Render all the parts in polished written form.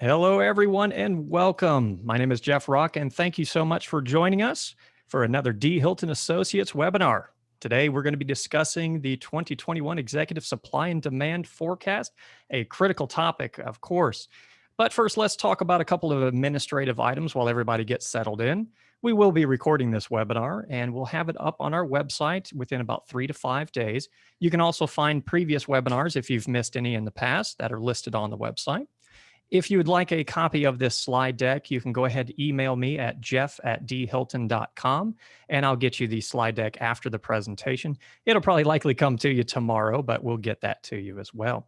Hello, everyone, and welcome. My name is Jeff Rock, and thank you so much for joining us for another D. Hilton Associates webinar. Today, we're going to be discussing the 2021 Executive Supply and Demand Forecast, a critical topic, of course. But first, let's talk about a couple of administrative items while everybody gets settled in. We will be recording this webinar, and we'll have it up on our website within about 3 to 5 days. You can also find previous webinars if you've missed any in the past that are listed on the website. If you would like a copy of this slide deck, you can go ahead and email me at jeff@dhilton.com, and I'll get you the slide deck after the presentation. It'll probably likely come to you tomorrow, but we'll get that to you as well.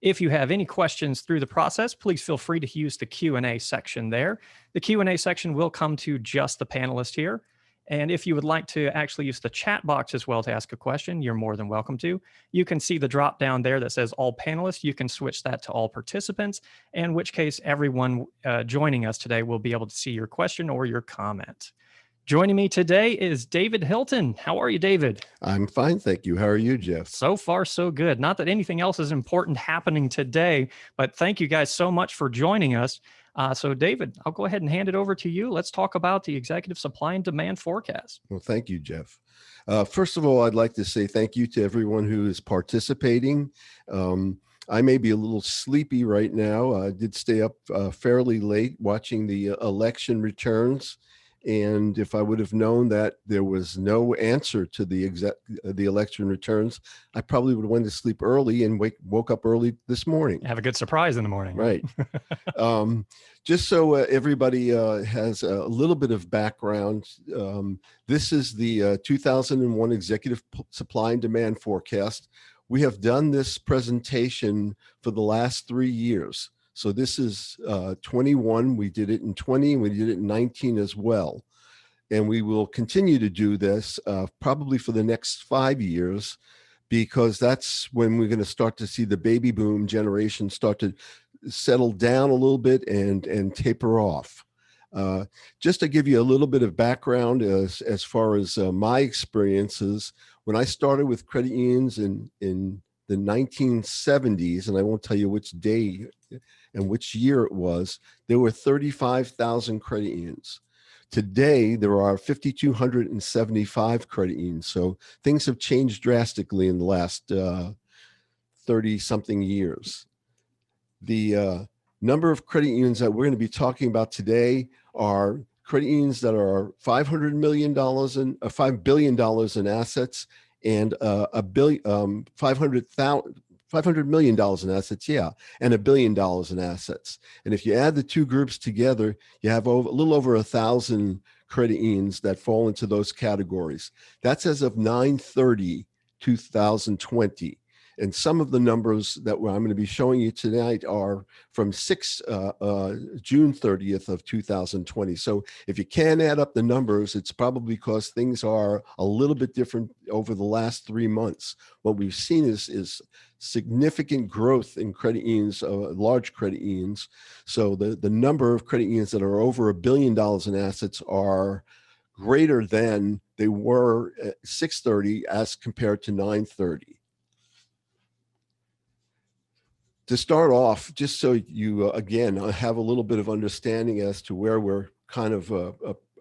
If you have any questions through the process, please feel free to use the Q&A section there. The Q&A section will come to just the panelists here. And if you would like to actually use the chat box as well to ask a question, you're more than welcome to. You can see the drop down there that says all panelists. You can switch that to all participants, in which case everyone joining us today will be able to see your question or your comment. Joining me today is David Hilton. How are you, David? I'm fine, thank you. How are you, Jeff? So far, so good. Not that anything else is important happening today, but thank you guys so much for joining us. So David, I'll go ahead and hand it over to you. Let's talk about the Executive Supply and Demand Forecast. Well, thank you, Jeff. First of all, I'd like to say thank you to everyone who is participating. I may be a little sleepy right now. I did stay up fairly late watching the election returns. And if I would have known that there was no answer to the election returns, I probably would have went to sleep early and woke up early this morning. Have a good surprise in the morning. Right. Just so everybody has a little bit of background, this is the 2001 Executive Supply and Demand Forecast. We have done this presentation for the last 3 years. So this is 21, we did it in 20, and we did it in 19 as well. And we will continue to do this probably for the next 5 years, because that's when we're going to start to see the baby boom generation start to settle down a little bit and taper off. Just to give you a little bit of background as far as my experiences, when I started with credit unions in the 1970s, and I won't tell you which day and which year it was, there were 35,000 credit unions. Today, there are 5,275 credit unions. So things have changed drastically in the last 30-something years. The number of credit unions that we're going to be talking about today are credit unions that are $500 million and $5 billion in assets, and $500 million in assets, and $1 billion in assets. And if you add the two groups together, you have a little over 1,000 credit unions that fall into those categories. That's as of 9/30/2020. And some of the numbers that I'm going to be showing you tonight are from June 30th of 2020. So if you can add up the numbers, it's probably because things are a little bit different over the last 3 months. What we've seen is significant growth in credit unions, large credit unions. So the number of credit unions that are over $1 billion in assets are greater than they were at 6/30 as compared to 9/30. To start off, just so you, again, have a little bit of understanding as to where we're kind of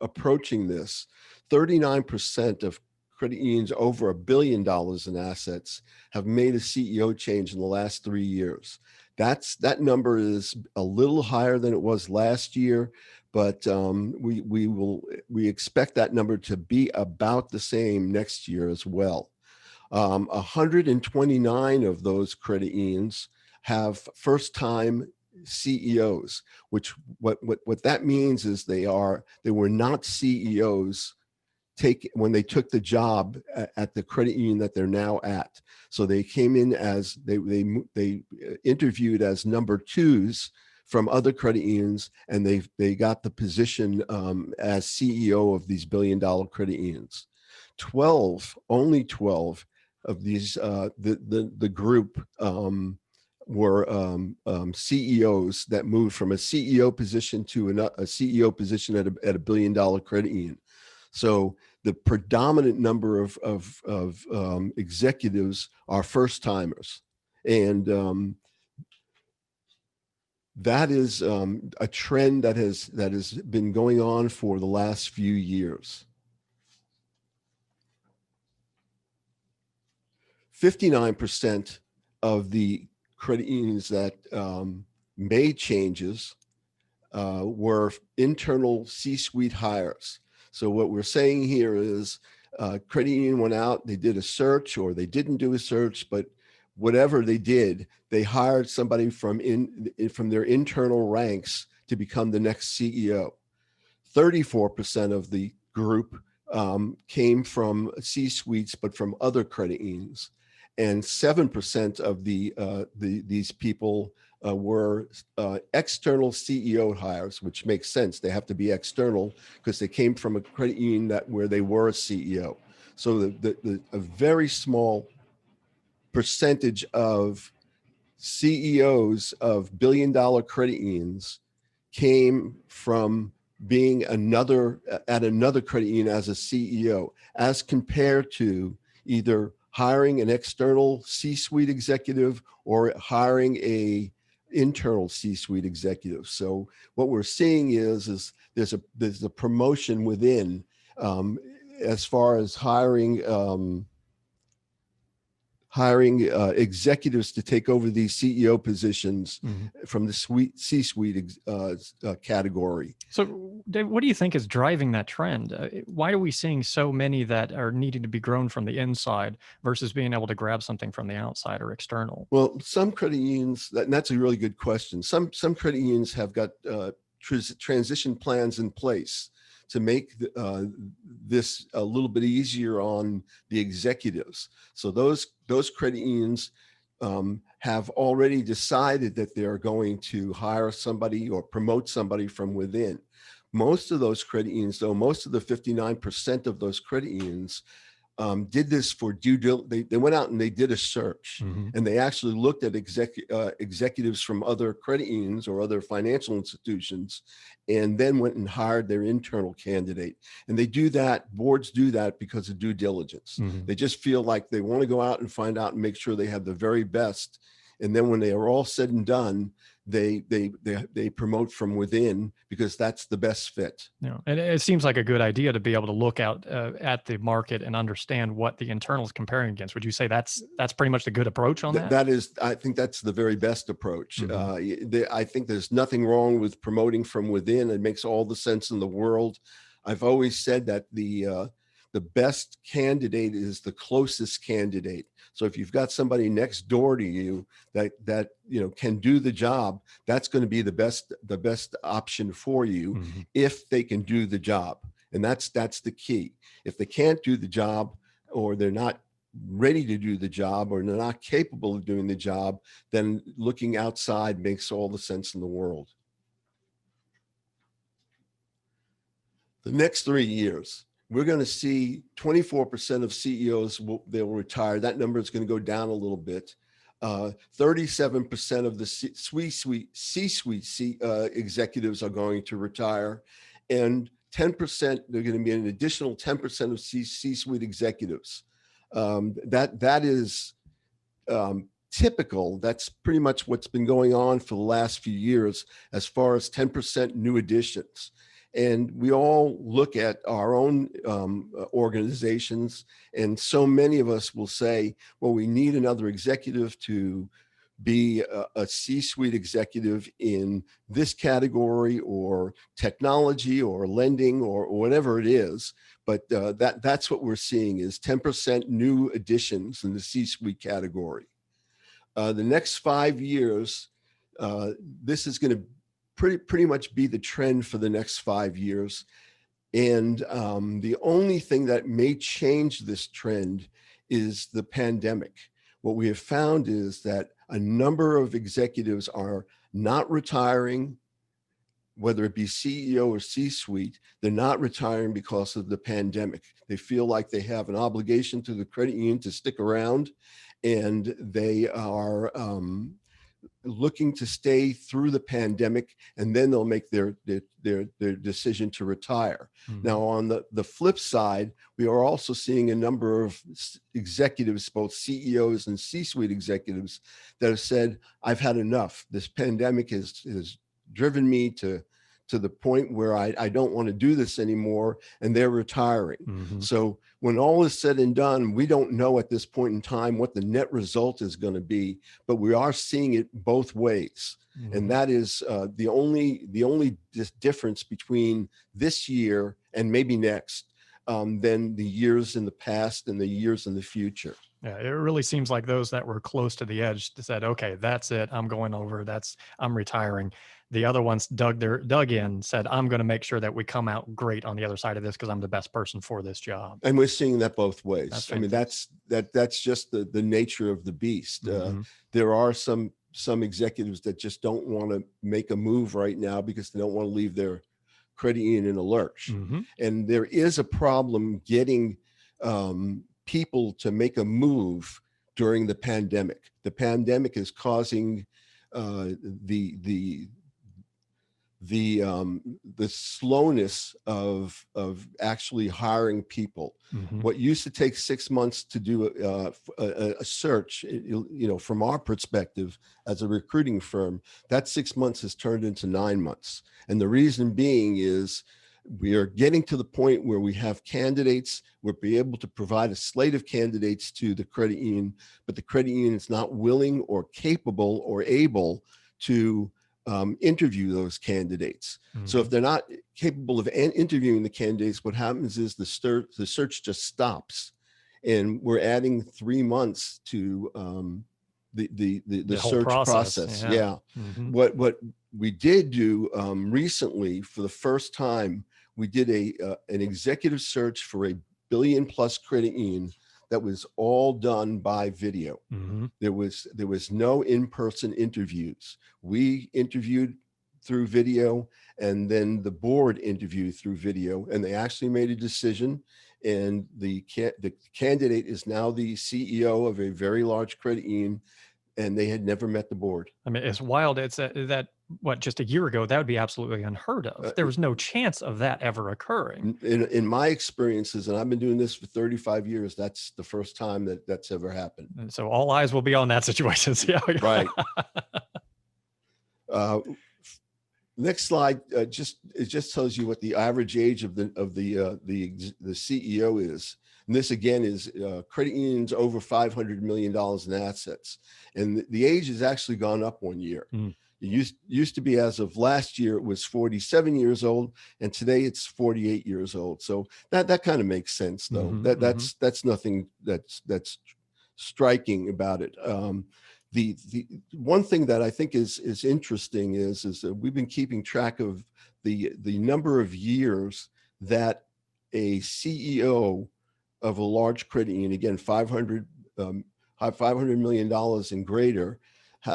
approaching this, 39% of credit unions over $1 billion in assets have made a CEO change in the last 3 years. That number is a little higher than it was last year, but we expect that number to be about the same next year as well. 129 of those credit unions have first-time CEOs, which what that means is they were not CEOs when they took the job at the credit union that they're now at. So they came in as they interviewed as number twos from other credit unions, and they got the position as CEO of these billion-dollar credit unions. Only 12 of these the group were CEOs that moved from a CEO position to a CEO position at a billion-dollar credit union. So the predominant number of executives are first timers, and That is a trend that has been going on for the last few years. 59% of the credit unions that made changes were internal C-suite hires. So what we're saying here is credit union went out, they did a search, or they didn't do a search, but whatever they did, they hired somebody from their internal ranks to become the next CEO. 34% of the group came from C-suites, but from other credit unions, and 7% of these people were external CEO hires, which makes sense. They have to be external because they came from a credit union where they were a CEO. So a very small percentage of CEOs of billion-dollar credit unions came from being at another credit union as a CEO, as compared to either hiring an external C-suite executive or hiring a internal C-suite executive. So what we're seeing is there's a promotion within as far as hiring executives to take over these CEO positions from the C-suite category. So, Dave, what do you think is driving that trend? Why are we seeing so many that are needing to be grown from the inside versus being able to grab something from the outside or external? Well, some credit unions, and that's a really good question. Some credit unions have got transition plans in place to make this a little bit easier on the executives. So those credit unions have already decided that they're going to hire somebody or promote somebody from within. Most of those credit unions, though, most of the 59% of those credit unions did this for due diligence. They went out and they did a search, and they actually looked at executives from other credit unions or other financial institutions, and then went and hired their internal candidate. And they do that, boards do that because of due diligence. They just feel like they want to go out and find out and make sure they have the very best. And then when they are all said and done, they promote from within because that's the best fit. Yeah, and it seems like a good idea to be able to look out at the market and understand what the internal is comparing against. Would you say that's pretty much the good approach on that? That is, I think that's the very best approach. I think there's nothing wrong with promoting from within. It makes all the sense in the world. I've always said that the best candidate is the closest candidate. So if you've got somebody next door to you that can do the job, that's going to be the best option for you if they can do the job. And that's the key. If they can't do the job, or they're not ready to do the job, or they're not capable of doing the job, then looking outside makes all the sense in the world. The next 3 years, we're going to see 24% of CEOs they'll retire. That number is going to go down a little bit. 37% of the C-suite executives are going to retire, and 10%, they're going to be an additional 10% of C-suite executives. That is typical. That's pretty much what's been going on for the last few years as far as 10% new additions. And we all look at our own organizations, and so many of us will say, well, we need another executive to be a C-suite executive in this category, or technology, or lending, or whatever it is. But that's what we're seeing is 10% new additions in the C-suite category. The next 5 years, this is going to pretty much be the trend for the next 5 years. And the only thing that may change this trend is the pandemic. What we have found is that a number of executives are not retiring, whether it be CEO or C-suite. They're not retiring because of the pandemic. They feel like they have an obligation to the credit union to stick around, and they are looking to stay through the pandemic, and then they'll make their decision to retire. Mhm. Now, on the flip side, we are also seeing a number of executives, both CEOs and C-suite executives, that have said, I've had enough. This pandemic has driven me to the point where I don't want to do this anymore, and they're retiring. Mhm. So when all is said and done, we don't know at this point in time what the net result is going to be, but we are seeing it both ways. Mhm. And that is the only difference between this year and maybe next than the years in the past and the years in the future. Yeah, it really seems like those that were close to the edge said, "Okay, that's it. I'm going over. I'm retiring." The other ones dug in, said, "I'm going to make sure that we come out great on the other side of this because I'm the best person for this job." And we're seeing that both ways. That's I mean, fantastic. that's just the nature of the beast. Mhm. There are some executives that just don't want to make a move right now because they don't want to leave their credit union in a lurch. Mhm. And there is a problem getting people to make a move during the pandemic. The pandemic is causing the slowness of actually hiring people. Mhm. What used to take 6 months to do a search, from our perspective as a recruiting firm, that 6 months has turned into 9 months. And the reason being is we are getting to the point where we have candidates, we'll be able to provide a slate of candidates to the credit union, but the credit union is not willing or capable or able to interview those candidates. So if Mhm. they're not capable of interviewing the candidates, what happens is the search just stops, and we're adding 3 months to the The whole search process. process. Yeah. Yeah. Mhm. What we did do recently, for the first time, we did an executive search for a billion plus credit union that was all done by video. Mhm. There was no in-person interviews. We interviewed through video, and then the board interviewed through video, and they actually made a decision. And the candidate is now the CEO of a very large credit union, and they had never met the board. I mean, it's wild. It's that what just a year ago that would be absolutely unheard of. Uh, There was no chance of that ever occurring. in my experiences, and I've been doing this for 35 years, that's the first time that's ever happened. And so all eyes will be on that situation. See how Right. Next slide, it just tells you what the average age of the CEO is. And this again is credit unions over $500 million in assets, and the age has actually gone up 1 year. Mm. It used to be, as of last year, it was 47 years old, and today it's 48 years old. So that kind of makes sense, though. Mhm, That's nothing that's striking about it. The one thing that I think is interesting is that we've been keeping track of the number of years that a CEO of a large credit union, again, $500 million and greater,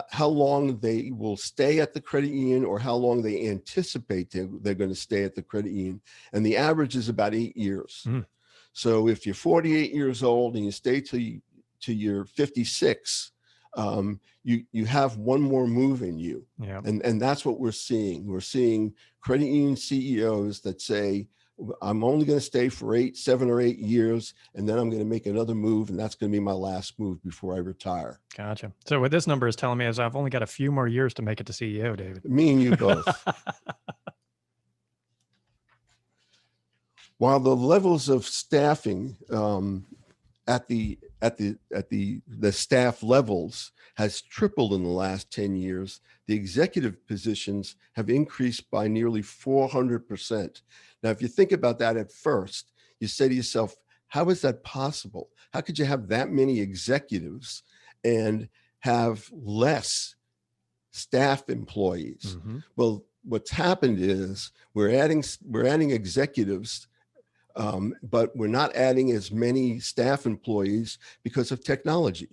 how long they will stay at the credit union, or how long they anticipate they're going to stay at the credit union. And the average is about 8 years. Mm. So if you're 48 years old and you stay till you're 56, you have one more move in you. Yeah. And that's what we're seeing. We're seeing credit union CEOs that say, I'm only going to stay for 7 or 8 years, and then I'm going to make another move, and that's going to be my last move before I retire. Gotcha. So what this number is telling me is I've only got a few more years to make it to CEO, David. Me and you both. While the levels of staffing at the staff levels has tripled in the last 10 years, the executive positions have increased by nearly 400%. Now, if you think about that at first, you say to yourself, how is that possible? How could you have that many executives and have less staff employees? Mhm. Well, what's happened is we're adding executives, but we're not adding as many staff employees because of technology.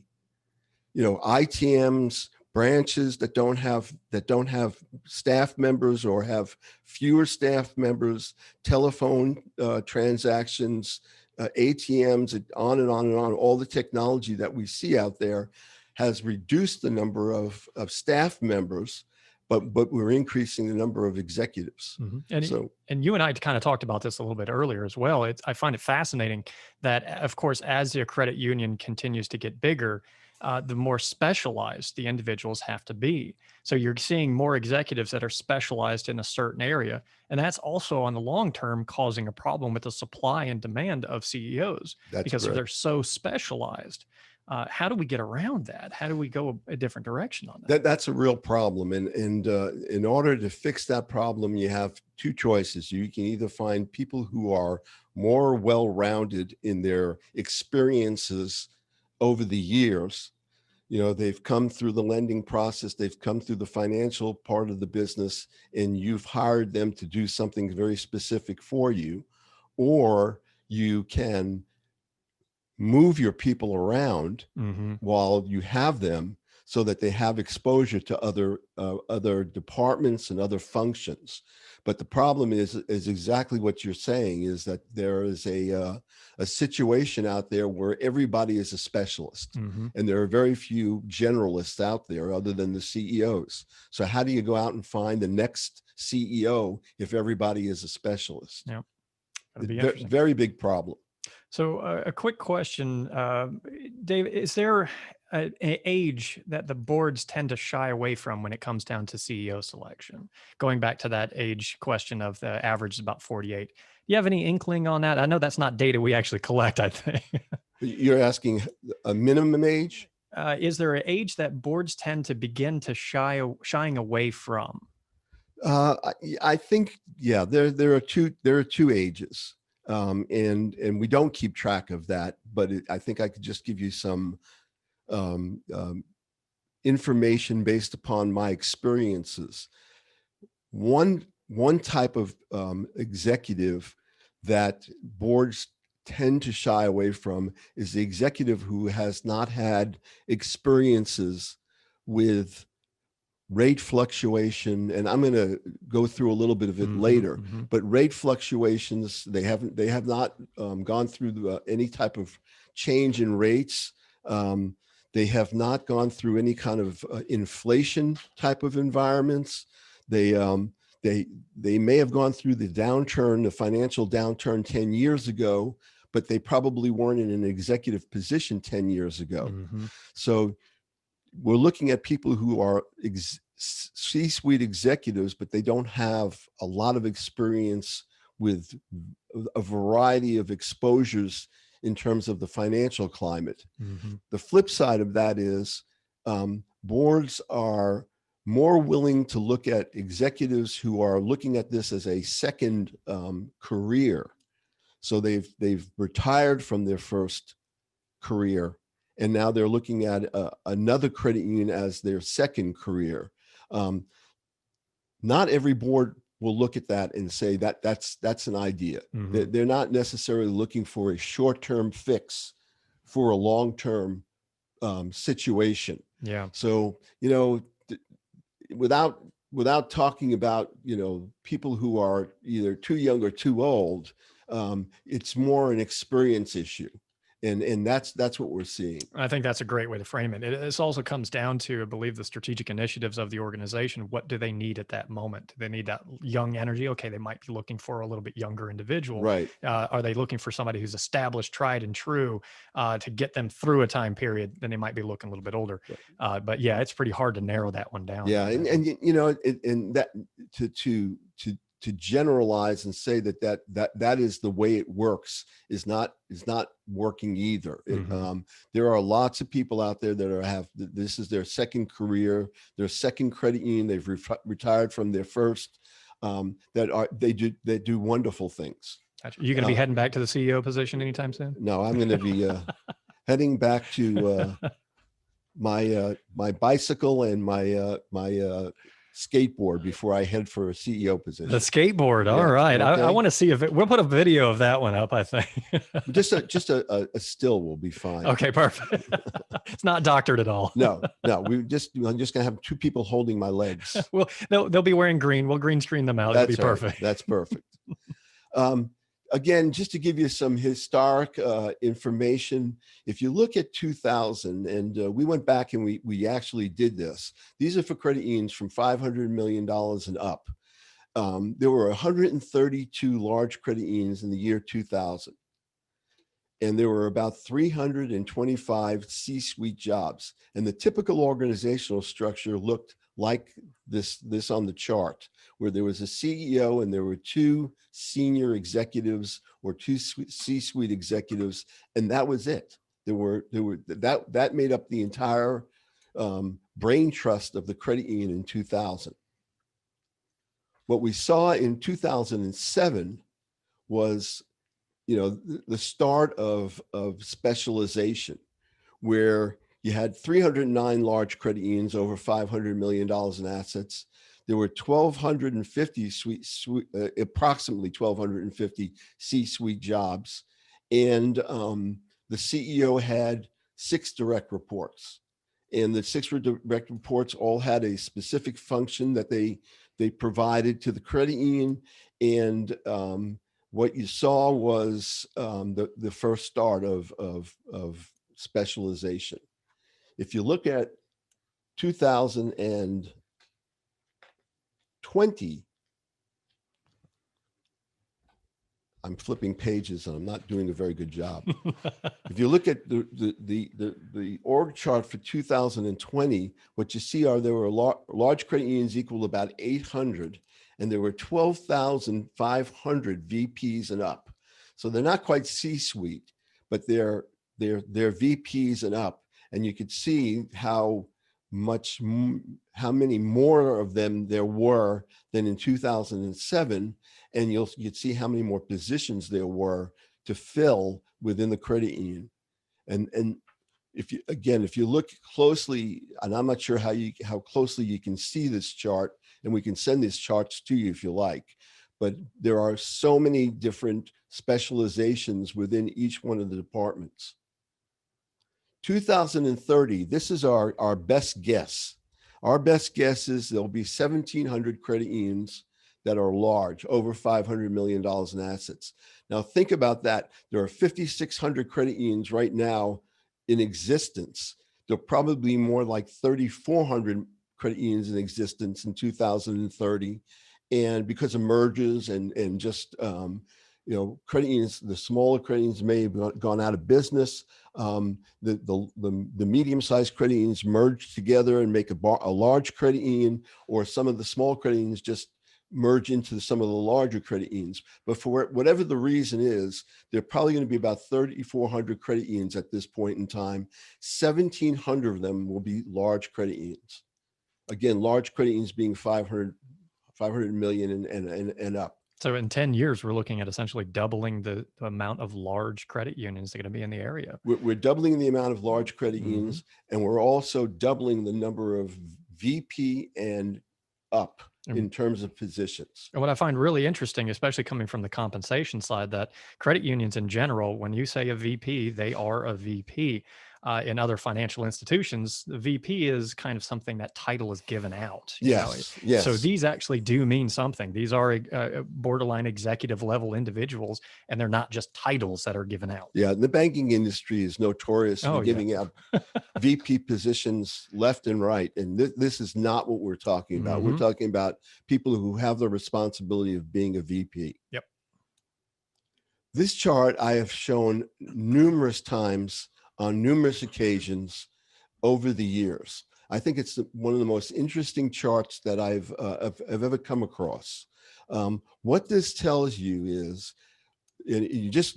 ITMs, branches that don't have staff members or have fewer staff members, telephone transactions, ATMs, on and on and on, all the technology that we see out there has reduced the number of staff members, but we're increasing the number of executives. And you and I kind of talked about this a little bit earlier as well. I find it fascinating that, of course, as the credit union continues to get bigger, the more specialized the individuals have to be. So you're seeing more executives that are specialized in a certain area. And that's also on the long term causing a problem with the supply and demand of CEOs because correct. they're so specialized. How do we get around that? How do we go a different direction on that? That's a real problem. And in order to fix that problem, you have two choices. You can either find people who are more well-rounded in their experiences over the years. They've come through the lending process, they've come through the financial part of the business, and you've hired them to do something very specific for you. Or you can move your people around while you have them so that they have exposure to other departments and other functions. But the problem is exactly what you're saying, is that there is a situation out there where everybody is a specialist, and there are very few generalists out there other than the CEOs. So how do you go out and find the next CEO if everybody is a specialist? Yeah, that'd be interesting. Very big problem. So a quick question, Dave, is there an age that the boards tend to shy away from when it comes down to CEO selection? Going back to that age question of the average is about 48. Do you have any inkling on that? I know that's not data we actually collect, I think. You're asking a minimum age? Is there an age that boards tend to begin to shying away from? I think, yeah, there are two ages. And we don't keep track of that, but I think I could just give you some information based upon my experiences. One type of executive that boards tend to shy away from is the executive who has not had experiences with rate fluctuation, and I'm going to go through a little bit of it later. But rate fluctuations, they have not gone through any type of change in rates. They have not gone through any kind of inflation type of environments. They may have gone through the financial downturn 10 years ago, but they probably weren't in an executive position 10 years ago. So we're looking at people who are C-suite executives, but they don't have a lot of experience with a variety of exposures in terms of the financial climate. The flip side of that is boards are more willing to look at executives who are looking at this as a second career. So they've retired from their first career, and now they're looking at another credit union as their second career. Not every board will look at that and say that's an idea. They're not necessarily looking for a short-term fix for a long-term situation. Yeah. So, without talking about, people who are either too young or too old, it's more an experience issue. And that's what we're seeing. I think that's a great way to frame it. This also comes down to, I believe, the strategic initiatives of the organization. What do they need at that moment? Do they need that young energy? Okay, they might be looking for a little bit younger individual. Right. Are they looking for somebody who's established, tried and true to get them through a time period? Then they might be looking a little bit older. Right. But yeah, it's pretty hard to narrow that one down. Yeah, and that to generalize and say that is the way it works is not working either. There are lots of people out there that this is their second career, their second credit union. They've retired from their first. They do wonderful things. Gotcha. You going to be heading back to the CEO position anytime soon? No, I'm going to be heading back to my bicycle and my skateboard before I head for a CEO position. The skateboard. All right. Okay. I want to see if we'll put a video of that one up, I think. just a still will be fine. Okay, perfect. It's not doctored at all. No, I'm just going to have two people holding my legs. Well, they'll be wearing green. We'll green screen them out. That'll be perfect. That's perfect. Again, just to give you some historic information, if you look at 2000, and we went back and we actually did this. These are for credit unions from $500 million and up. There were 132 large credit unions in the year 2000. And there were about 325 C-suite jobs. And the typical organizational structure looked like this on the chart, where there was a CEO and there were two senior executives or two C-suite executives, and that was it. That made up the entire brain trust of the credit union in 2000. What we saw in 2007 was the start of specialization, where you had 309 large credit unions over $500 million in assets. There were 1,250 approximately 1,250 C-suite jobs. And the CEO had 6 direct reports. And the 6 direct reports all had a specific function that they provided to the credit union. And what you saw was the first start of specialization. If you look at 2020, I'm flipping pages and I'm not doing a very good job. If you look at the org chart for 2020, what you see are there were large credit unions equal to about 800, and there were 12,500 VPs and up. So they're not quite C-suite, but they're VPs and up. And you could see how many more of them there were than in 2007. And you'd see how many more positions there were to fill within the credit union. And if you look closely, and I'm not sure how closely you can see this chart, and we can send these charts to you if you like, but there are so many different specializations within each one of the departments. 2030, this is our best guess. Our best guess is there'll be 1,700 credit unions that are large, over $500 million in assets. Now think about that. There are 5,600 credit unions right now in existence. There'll probably be more like 3,400 credit unions in existence in 2030. And because of mergers and just, credit unions, the smaller credit unions may have gone out of business. The medium-sized credit unions merge together and make a large credit union, or some of the small credit unions just merge into some of the larger credit unions. But for whatever the reason is, there are probably going to be about 3,400 credit unions at this point in time. 1,700 of them will be large credit unions. Again, large credit unions being 500 million and up. So in 10 years, we're looking at essentially doubling the amount of large credit unions that are going to be in the area. We're doubling the amount of large credit unions, and we're also doubling the number of VP and up in terms of positions. And what I find really interesting, especially coming from the compensation side, that credit unions in general, when you say a VP, they are a VP. In other financial institutions, the VP is kind of something that title is given out. Yes. So these actually do mean something. These are borderline executive level individuals, and they're not just titles that are given out. Yeah, the banking industry is notorious for giving out VP positions left and right. And this is not what we're talking about. We're talking about people who have the responsibility of being a VP. Yep. This chart I have shown numerous times on numerous occasions over the years. I think it's one of the most interesting charts that I've ever come across. What this tells you is, you just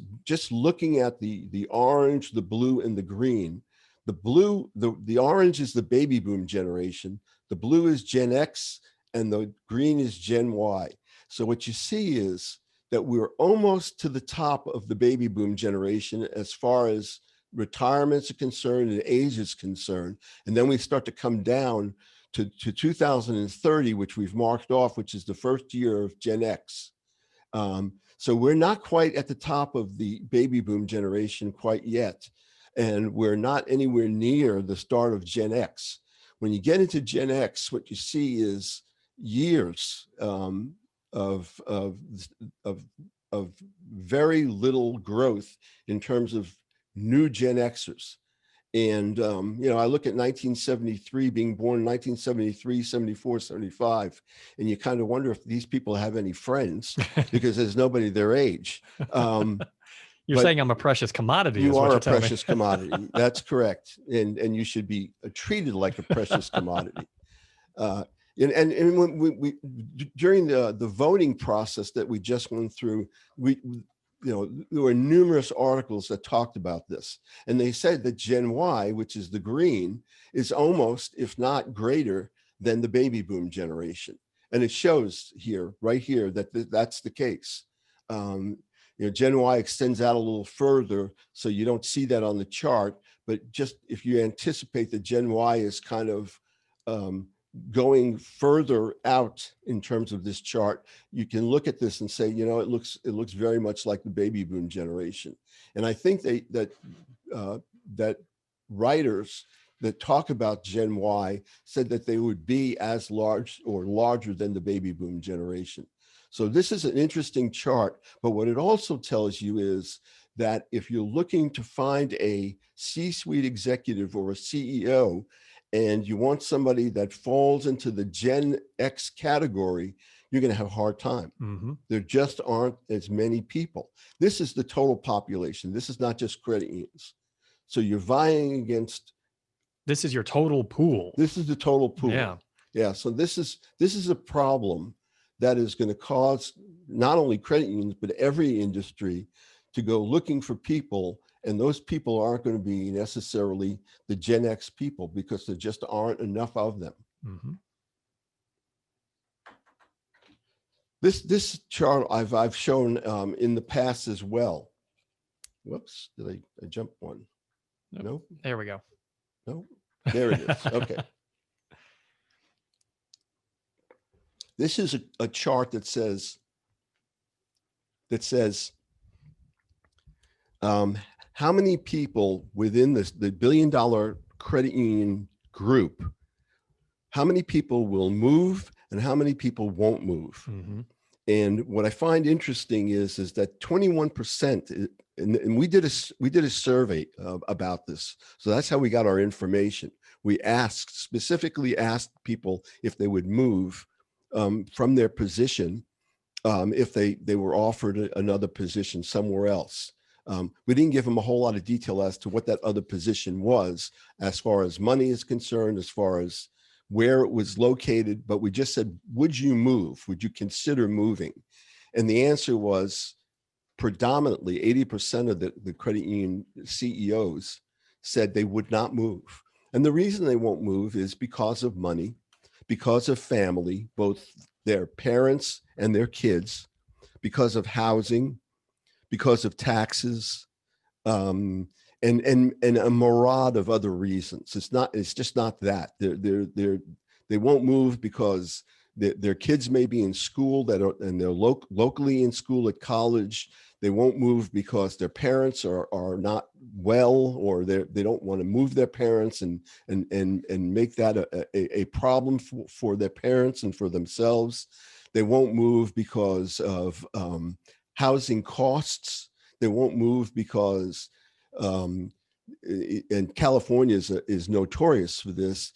looking at the orange, the blue, and the green. The orange is the baby boom generation. The blue is Gen X, and the green is Gen Y. So what you see is that we're almost to the top of the baby boom generation as far as retirements are concerned and age is concerned. And then we start to come down to 2030, which we've marked off, which is the first year of Gen X. So we're not quite at the top of the baby boom generation quite yet. And we're not anywhere near the start of Gen X. When you get into Gen X, what you see is years of of very little growth in terms of new Gen Xers. And, I look at 1973, being born in 1973, 74, 75, and you kind of wonder if these people have any friends because there's nobody their age. You're saying I'm a precious commodity. You is what are you're a telling precious commodity. That's correct. And you should be treated like a precious commodity. And when we during the voting process that we just went through, there were numerous articles that talked about this, and they said that Gen Y, which is the green, is almost, if not greater than the baby boom generation. And it shows here, right here, that that's the case. Gen Y extends out a little further, so you don't see that on the chart, but just if you anticipate that Gen Y is kind of going further out in terms of this chart, you can look at this and say, it looks very much like the baby boom generation. And I think that writers that talk about Gen Y said that they would be as large or larger than the baby boom generation. So this is an interesting chart, but what it also tells you is that if you're looking to find a C-suite executive or a CEO, and you want somebody that falls into the Gen X category, you're going to have a hard time. Mm-hmm. There just aren't as many people. This is the total population. This is not just credit unions. So you're vying against. This is your total pool. This is the total pool. Yeah. Yeah. So this is a problem that is going to cause not only credit unions, but every industry to go looking for people. And those people aren't going to be necessarily the Gen X people because there just aren't enough of them. Mm-hmm. This chart I've shown in the past as well. Whoops, did I jump one? Nope. There we go. Nope. There it is. Okay. This is a chart that says how many people within the $1 billion credit union group, how many people will move and how many people won't move? Mm-hmm. And what I find interesting is that 21%, and we did a survey about this. So that's how we got our information. We specifically asked people if they would move from their position if they were offered another position somewhere else. We didn't give them a whole lot of detail as to what that other position was, as far as money is concerned, as far as where it was located, but we just said, would you move? Would you consider moving? And the answer was predominantly 80% of the credit union CEOs said they would not move. And the reason they won't move is because of money, because of family, both their parents and their kids, because of housing, because of taxes, and a myriad of other reasons. It's just not that. They won't move because their kids may be in school and they're locally in school at college. They won't move because their parents are not well, or they don't want to move their parents and make that a problem for their parents and for themselves. They won't move because of housing costs. They won't move because, and California is notorious for this.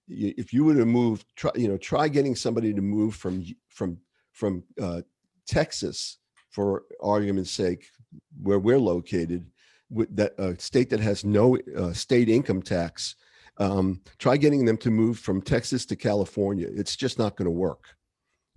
If you were to move, try getting somebody to move from Texas, for argument's sake, where we're located, with that state that has no state income tax. Try getting them to move from Texas to California. It's just not going to work.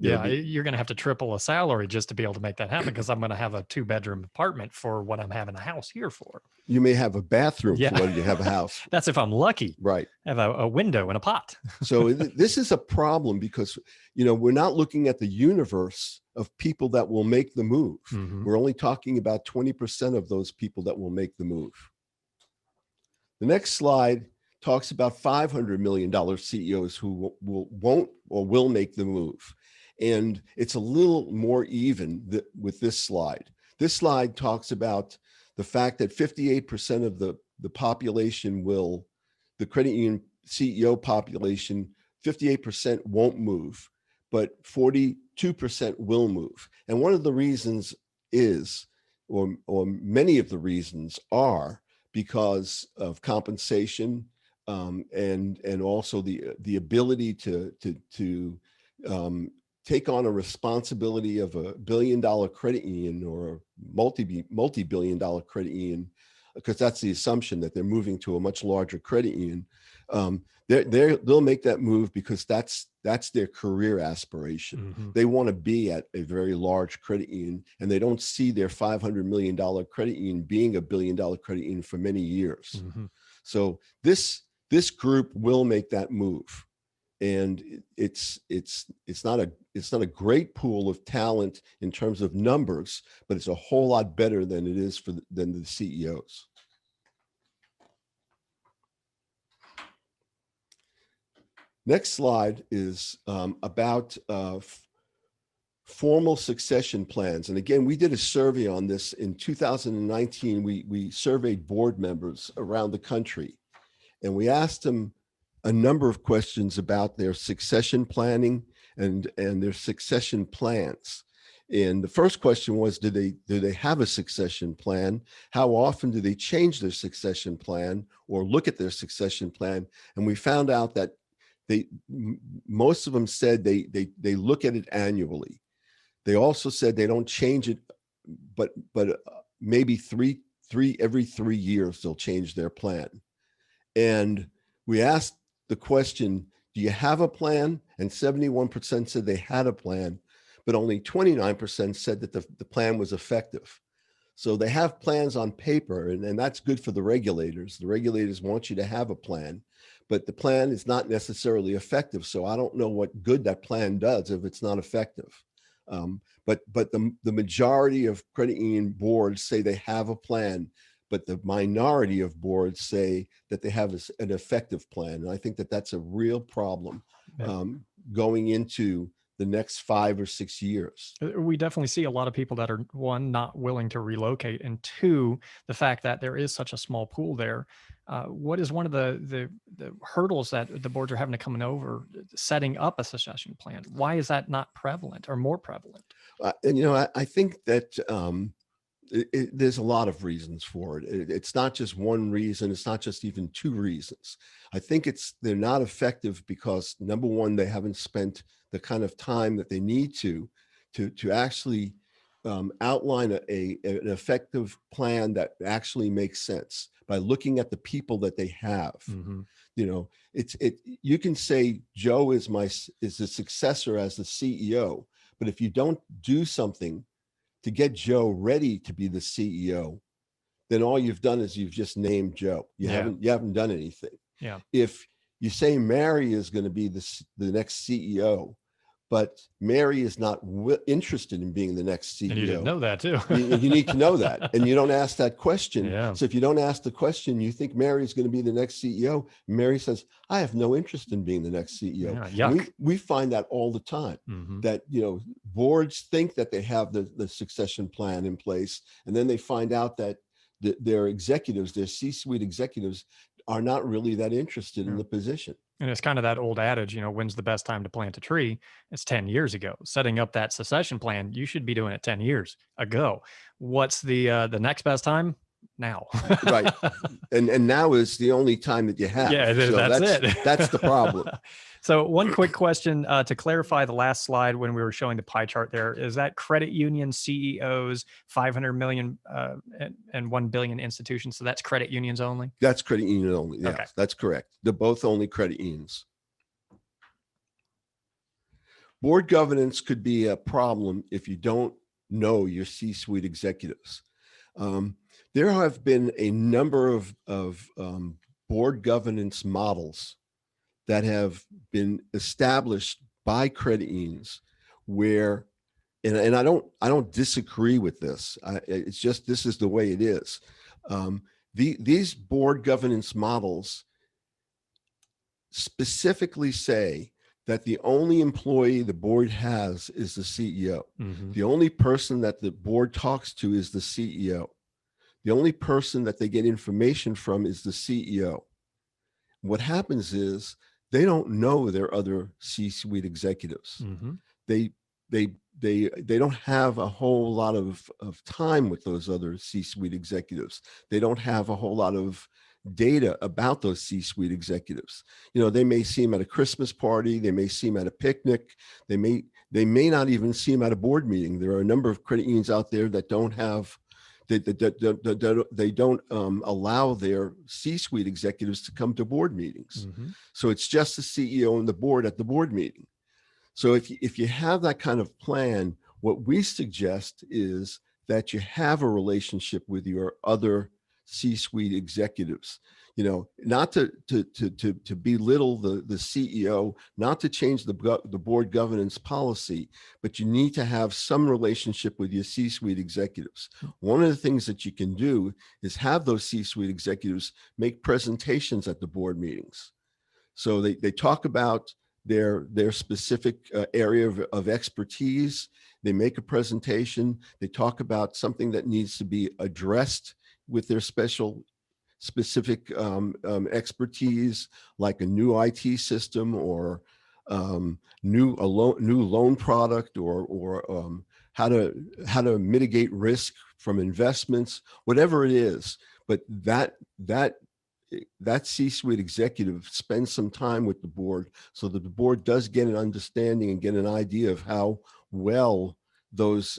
Yeah, you're going to have to triple a salary just to be able to make that happen, because I'm going to have a 2-bedroom apartment for what I'm having a house here for. You may have a bathroom for what you have a house. That's if I'm lucky. Right. I have a window and a pot. So this is a problem because, we're not looking at the universe of people that will make the move. Mm-hmm. We're only talking about 20% of those people that will make the move. The next slide talks about $500 million CEOs who won't or will make the move. And it's a little more even with this slide. This slide talks about the fact that 58% of the population the credit union CEO population, 58% won't move, but 42% will move. And one of the reasons is, or many of the reasons are because of compensation, and also the ability to take on a responsibility of $1 billion credit union or a multi-billion dollar credit union, because that's the assumption that they're moving to a much larger credit union. They'll make that move because that's their career aspiration. Mm-hmm. They want to be at a very large credit union, and they don't see their $500 million credit union being $1 billion credit union for many years. Mm-hmm. So this group will make that move, and it's not a great pool of talent in terms of numbers, but it's a whole lot better than it is than the CEOs. Next slide is about formal succession plans. And again, we did a survey on this in 2019. We surveyed board members around the country, and we asked them a number of questions about their succession planning and their succession plans. And the first question was, do they have a succession plan? How often do they change their succession plan or look at their succession plan? And we found out that most of them said they look at it annually. They also said they don't change it, but maybe every 3 years they'll change their plan. And we asked the question, do you have a plan? And 71% said they had a plan, but only 29% said that the plan was effective. So they have plans on paper, and that's good for the regulators. The regulators want you to have a plan, but the plan is not necessarily effective. So I don't know what good that plan does if it's not effective. But the majority of credit union boards say they have a plan, but the minority of boards say that they have an effective plan. And I think that that's a real problem going into the next 5 or 6 years. We definitely see a lot of people that are, one, not willing to relocate, and two, the fact that there is such a small pool there. What is one of the hurdles that the boards are having to come over setting up a succession plan? Why is that not prevalent or more prevalent? And I think that there's a lot of reasons for it. It's not just one reason. It's not just even two reasons. I think they're not effective because, number one, they haven't spent the kind of time that they need to actually outline an effective plan that actually makes sense by looking at the people that they have. Mm-hmm. You can say Joe is the successor as the CEO, but if you don't do something to get Joe ready to be the CEO, then all you've done is you've just named Joe. You haven't done anything. Yeah. If you say Mary is going to be the next CEO, but Mary is not interested in being the next CEO. And you didn't know that too. you need to know that, and you don't ask that question. Yeah. So if you don't ask the question, you think Mary is going to be the next CEO. Mary says, "I have no interest in being the next CEO." Yeah, yuck. We find that all the time. Mm-hmm. That boards think that they have the succession plan in place, and then they find out that their executives, their C-suite executives, are not really that interested in the position. And it's kind of that old adage, when's the best time to plant a tree? It's 10 years ago. Setting up that succession plan, you should be doing it 10 years ago. What's the next best time? Now. Right. And now is the only time that you have. Yeah, so that's it. That's the problem. So one quick question to clarify the last slide when we were showing the pie chart there, is that credit union CEOs, 500 million and 1 billion institutions. So that's credit unions only? That's credit union only. Yes, okay. That's correct. They're both only credit unions. Board governance could be a problem if you don't know your C-suite executives. There have been a number of board governance models that have been established by credit unions where, and I don't disagree with this. It's just, this is the way it is. These board governance models specifically say that the only employee the board has is the CEO. Mm-hmm. The only person that the board talks to is the CEO. The only person that they get information from is the CEO. What happens is they don't know their other C-suite executives. Mm-hmm. they don't have a whole lot of time with those other C-suite executives. They don't have a whole lot of data about those C-suite executives. They may see them at a Christmas party, they may see them at a picnic, they may not even see them at a board meeting. There are a number of credit unions out there that don't have they don't allow their C-suite executives to come to board meetings. Mm-hmm. So it's just the CEO and the board at the board meeting. So if you have that kind of plan, what we suggest is that you have a relationship with your other C-suite executives. Not to belittle the CEO, not to change the board governance policy, but you need to have some relationship with your C-suite executives. One of the things that you can do is have those C-suite executives make presentations at the board meetings. So they talk about their specific area of expertise. They make a presentation. They talk about something that needs to be addressed with their specific expertise, like a new IT system or new loan product, or how to mitigate risk from investments, whatever it is. But that C-suite executive spends some time with the board so that the board does get an understanding and get an idea of how well those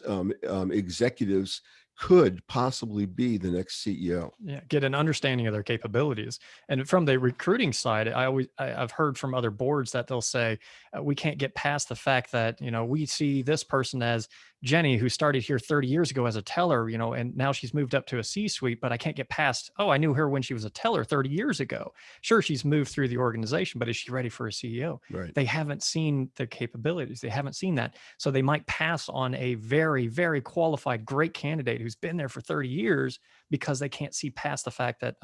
executives could possibly be the next CEO. Yeah, get an understanding of their capabilities. And from the recruiting side, I've heard from other boards that they'll say, we can't get past the fact that, we see this person as Jenny, who started here 30 years ago as a teller, and now she's moved up to a C-suite, but I can't get past, I knew her when she was a teller 30 years ago. Sure, she's moved through the organization, but is she ready for a CEO? Right. They haven't seen the capabilities. They haven't seen that. So they might pass on a very, very qualified, great candidate who's been there for 30 years because they can't see past the fact that,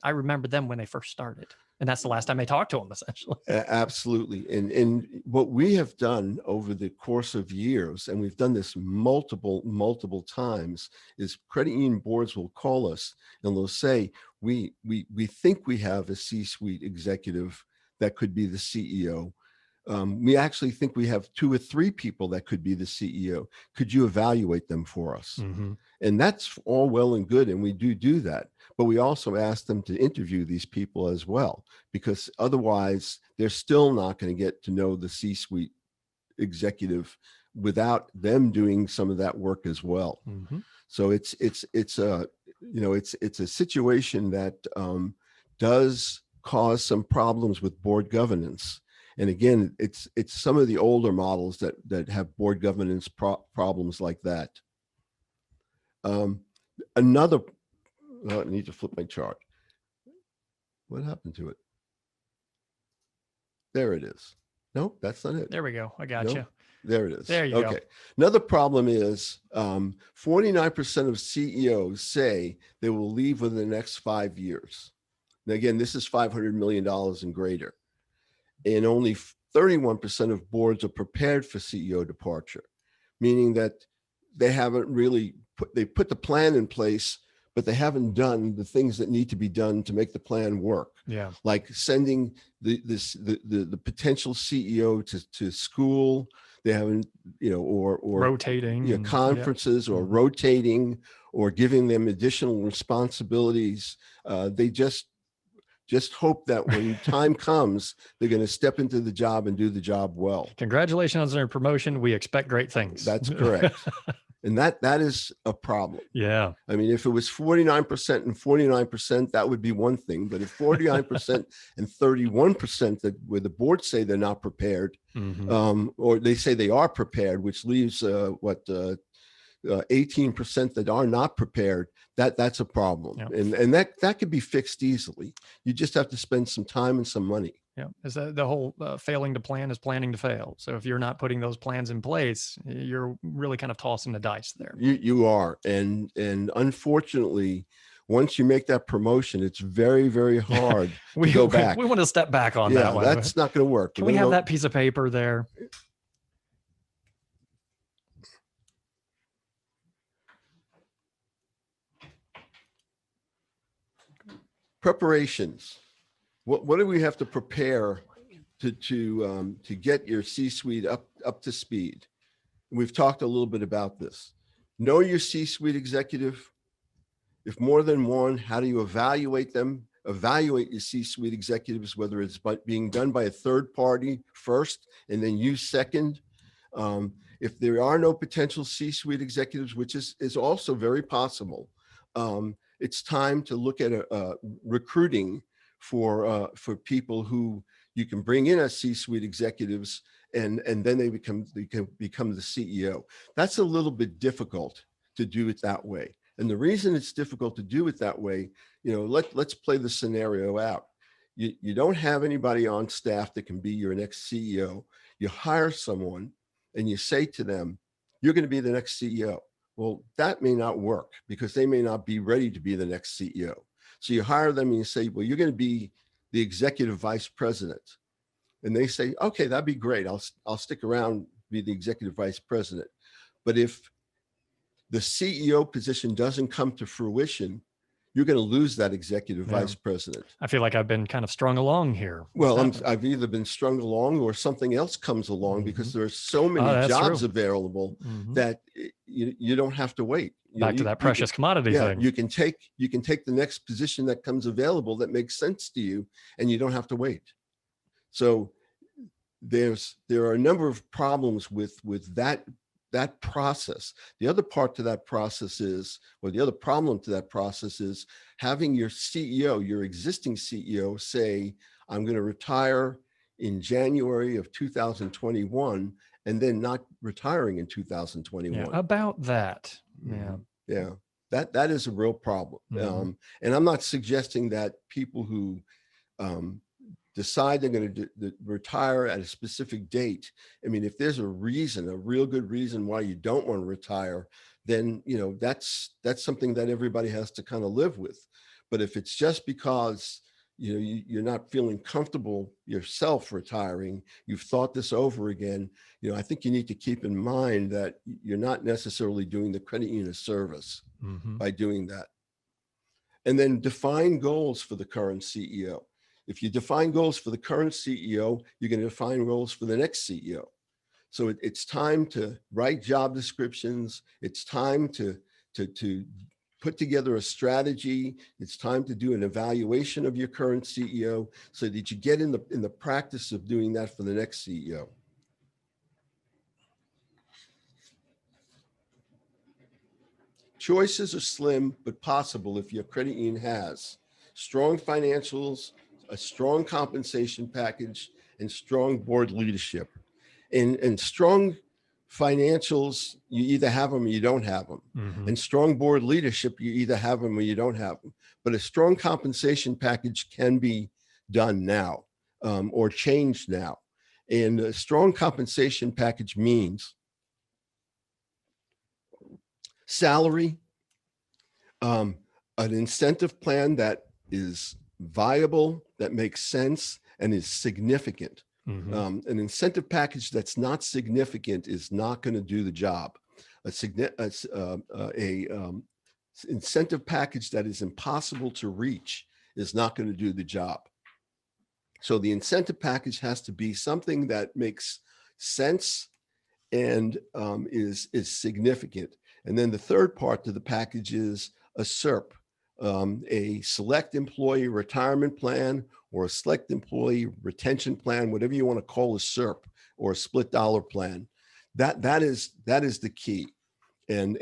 I remember them when they first started. And that's the last time they talked to them, essentially. Absolutely. And what we have done over the course of years, and we've done this multiple times, is credit union boards will call us and they'll say, we think we have a C-suite executive that could be the CEO. We actually think we have 2 or 3 people that could be the CEO. Could you evaluate them for us? Mm-hmm. And that's all well and good. And we do that. But we also ask them to interview these people as well, because otherwise they're still not going to get to know the C-suite executive without them doing some of that work as well. Mm-hmm. So it's a situation that does cause some problems with board governance. And again, it's some of the older models that have board governance problems like that. I need to flip my chart. What happened to it? There it is. Nope, that's not it. There we go. I got you. There it is. There you go. Okay. Another problem is 49% of CEOs say they will leave within the next 5 years. Now, again, this is $500 million and greater. And only 31% of boards are prepared for CEO departure, meaning that they haven't really put the plan in place, but they haven't done the things that need to be done to make the plan work. Yeah. Like sending the potential CEO to school. They haven't, or rotating conferences, or rotating, or giving them additional responsibilities. They just hope that when time comes, they're going to step into the job and do the job well. Congratulations on your promotion. We expect great things. That's correct. And that is a problem. Yeah. I mean, if it was 49% and 49%, that would be one thing. But if 49% and 31% that where the boards say they're not prepared, or they say they are prepared, which leaves 18% that are not prepared, that's a problem. Yeah. And that could be fixed easily. You just have to spend some time and some money. Yeah, is that the whole failing to plan is planning to fail. So if you're not putting those plans in place, you're really kind of tossing the dice there. You are, and unfortunately, once you make that promotion, it's very, very hard to go back. We want to step back on that one. That's not going to work. Can we have that piece of paper there? Preparations. What do we have to prepare to get your C-suite up to speed? we've talked a little bit about this. Know your C-suite executive. If more than one, how do you evaluate them? Evaluate your C-suite executives, whether it's being done by a third party first and then you second. If there are no potential C-suite executives, which is also very possible, it's time to look at recruiting for people who you can bring in as C-suite executives, and then they become the CEO. That's a little bit difficult to do it that way. And the reason it's difficult to do it that way, let's play the scenario out. You don't have anybody on staff that can be your next CEO. You hire someone and you say to them, you're going to be the next CEO. Well, that may not work because they may not be ready to be the next CEO. So you hire them and you say, well, you're going to be the executive vice president. And they say, okay, that'd be great. I'll stick around, be the executive vice president. But if the CEO position doesn't come to fruition, you're going to lose that executive vice president. I feel like I've been kind of strung along here. Well, I've either been strung along or something else comes along because there are so many jobs available that you don't have to wait. Back to that precious commodity thing. You can take the next position that comes available that makes sense to you, and you don't have to wait. So there are a number of problems with that process. The other part to that process is, or the other problem to that process is having your CEO, your existing CEO say, I'm going to retire in January of 2021, and then not retiring in 2021. Yeah, about that. Yeah. That is a real problem. And I'm not suggesting that people who decide they're going to retire at a specific date. I mean, if there's a real good reason why you don't want to retire, then, that's something that everybody has to kind of live with. But if it's just because, you're not feeling comfortable yourself retiring, you've thought this over again, I think you need to keep in mind that you're not necessarily doing the credit union a service by doing that. And then define goals for the current CEO. If you define goals for the current CEO, you're going to define goals for the next CEO. So it's time to write job descriptions. It's time to put together a strategy. It's time to do an evaluation of your current CEO so that you get in the practice of doing that for the next CEO. Choices are slim, but possible if your credit union has strong financials, a strong compensation package, and strong board leadership. And strong financials, you either have them or you don't have them. And strong board leadership, you either have them or you don't have them. But a strong compensation package can be done now or changed now. And a strong compensation package means salary, an incentive plan that is viable, that makes sense, and is significant. An incentive package that's not significant is not going to do the job. Incentive package that is impossible to reach is not going to do the job. So the incentive package has to be something that makes sense and is significant. And then the third part to the package is a SERP. A select employee retirement plan or a select employee retention plan, whatever you want to call a SERP or a split dollar plan. That is the key. And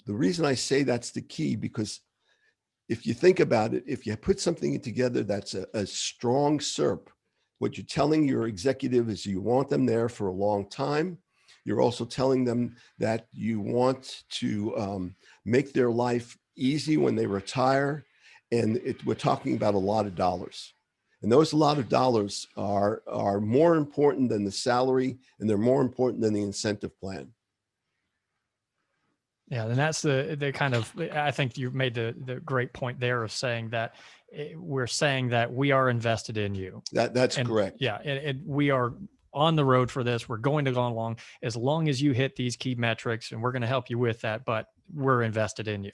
the reason I say that's the key, because if you think about it, if you put something together that's a strong SERP, what you're telling your executive is you want them there for a long time. You're also telling them that you want to make their life easy when they retire. And we're talking about a lot of dollars. And those a lot of dollars are more important than the salary, and they're more important than the incentive plan. Yeah, and that's the kind of, I think you made the great point there of saying that we're saying that we are invested in you. That's correct. Yeah, and we are on the road for this. We're going to go along as long as you hit these key metrics, and we're going to help you with that, but we're invested in you.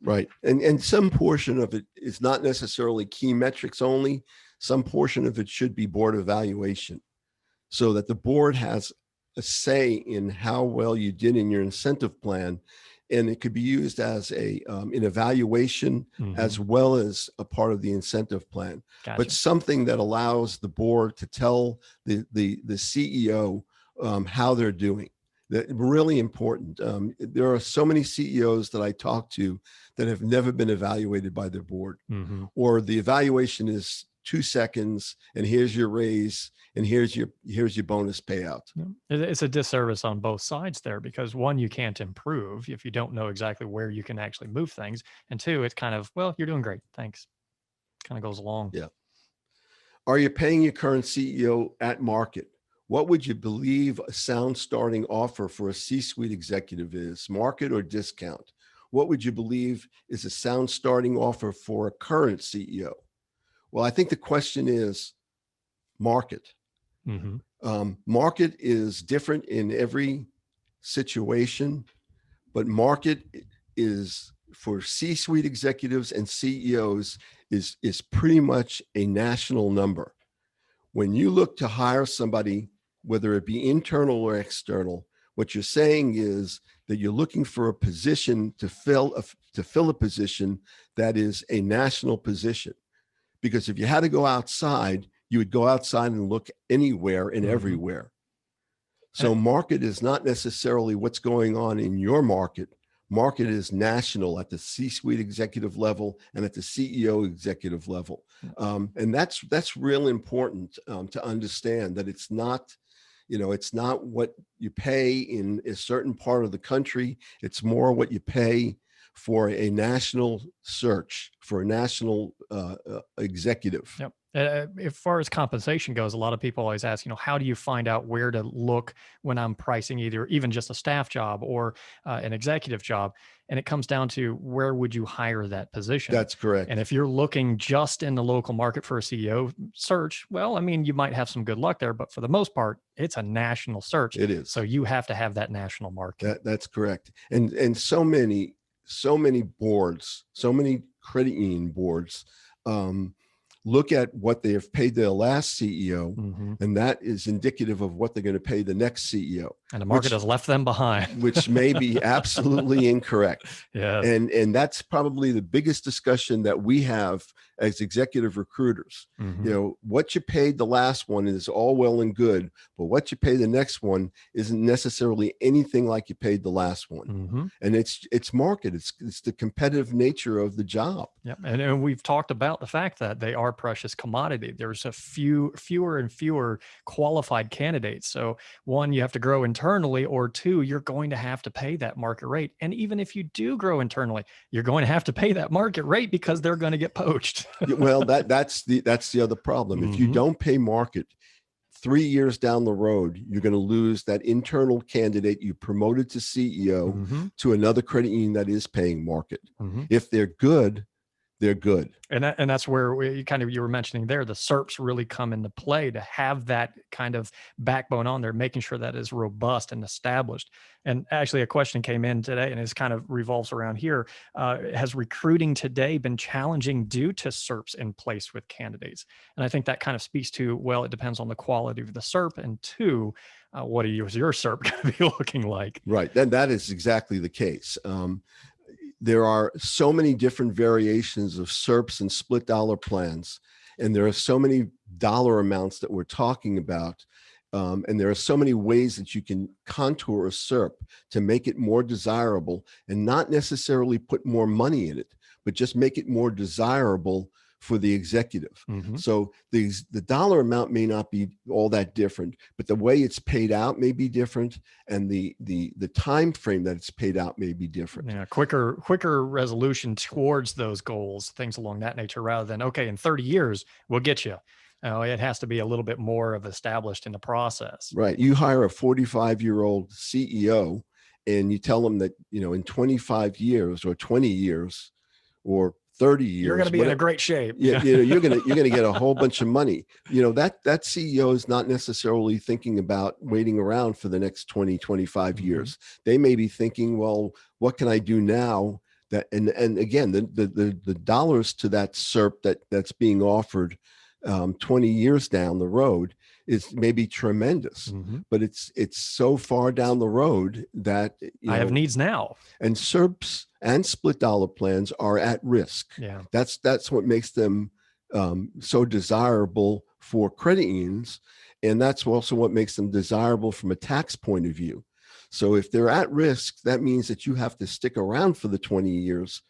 Right. And some portion of it is not necessarily key metrics only. Some portion of it should be board evaluation, so that the board has a say in how well you did in your incentive plan, and it could be used as an evaluation as well as a part of the incentive plan. But Gotcha. something that allows the board to tell the CEO how they're doing. That really important. There are so many CEOs that I talk to that have never been evaluated by their board, or the evaluation is 2 seconds, and here's your raise, and here's your bonus payout. It's a disservice on both sides there, because one, you can't improve if you don't know exactly where you can actually move things. And two, it's kind of, well, you're doing great. Thanks. Kind of goes along. Yeah. Are you paying your current CEO at market? What would you believe a sound starting offer for a C-suite executive is, market or discount? What would you believe is a sound starting offer for a current CEO? Well, I think the question is market. Market is different in every situation, but market is for C-suite executives and CEOs is pretty much a national number. When you look to hire somebody, whether it be internal or external, what you're saying is that you're looking for a position to fill a position that is a national position. Because if you had to go outside, you would go outside and look anywhere and everywhere. So market is not necessarily what's going on in your market. Market is national at the C-suite executive level and at the CEO executive level. And that's real important to understand, that it's not, it's not what you pay in a certain part of the country. It's more what you pay for a national search, for a national executive. Yep. As far as compensation goes, a lot of people always ask, how do you find out where to look when I'm pricing even just a staff job or an executive job? And it comes down to, where would you hire that position? That's correct. And if you're looking just in the local market for a CEO search, well, I mean, you might have some good luck there, but for the most part, it's a national search. It is. So you have to have that national market. That's correct. And so many boards, so many credit union boards, look at what they have paid their last CEO, and that is indicative of what they're going to pay the next CEO. And the market has left them behind. Which may be absolutely incorrect. Yeah. And that's probably the biggest discussion that we have as executive recruiters. What you paid the last one is all well and good, but what you pay the next one isn't necessarily anything like you paid the last one. And it's market. It's the competitive nature of the job. Yeah. And we've talked about the fact that they are precious commodity. There's fewer and fewer qualified candidates. So one, you have to grow internally, or two, you're going to have to pay that market rate. And even if you do grow internally, you're going to have to pay that market rate, because they're going to get poached. Well, that's the other problem. If you don't pay market, 3 years down the road, you're going to lose that internal candidate you promoted to CEO to another credit union that is paying market. If they're good, they're good. And that's where you were mentioning there, the SERPs really come into play, to have that kind of backbone on there, making sure that is robust and established. And actually, a question came in today, and it kind of revolves around here. Has recruiting today been challenging due to SERPs in place with candidates? And I think that kind of speaks to, well, it depends on the quality of the SERP, and two, what is your SERP going to be looking like? Right. Then that is exactly the case. There are so many different variations of SERPs and split dollar plans, and there are so many dollar amounts that we're talking about, and there are so many ways that you can contour a SERP to make it more desirable, and not necessarily put more money in it, but just make it more desirable for the executive. So the dollar amount may not be all that different, but the way it's paid out may be different, and the time frame that it's paid out may be different. Yeah, quicker resolution towards those goals, things along that nature, rather than, okay, in 30 years we'll get you. It has to be a little bit more of established in the process. Right. You hire a 45-year-old CEO, and you tell them that, in 25 years or 20 years or 30 years, you're going to be in a great shape. Yeah, you're going to get a whole bunch of money. That CEO is not necessarily thinking about waiting around for the next 20, 25 years. They may be thinking, well, what can I do now? And again, the dollars to that SERP that's being offered 20 years down the road is maybe tremendous, but it's so far down the road that I have needs now. And SERPs and split dollar plans are at risk. Yeah, that's what makes them so desirable for credit unions, and that's also what makes them desirable from a tax point of view. So if they're at risk, that means that you have to stick around for the 20 years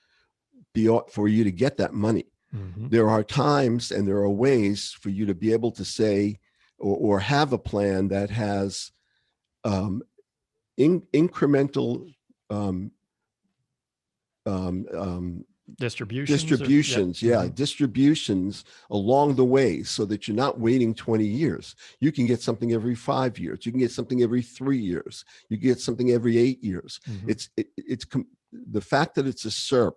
for you to get that money. There are times and there are ways for you to be able to say or have a plan that has incremental distributions along the way, so that you're not waiting 20 years. You can get something every 5 years. You can get something every 3 years. You get something every 8 years. It's the fact that it's a SERP,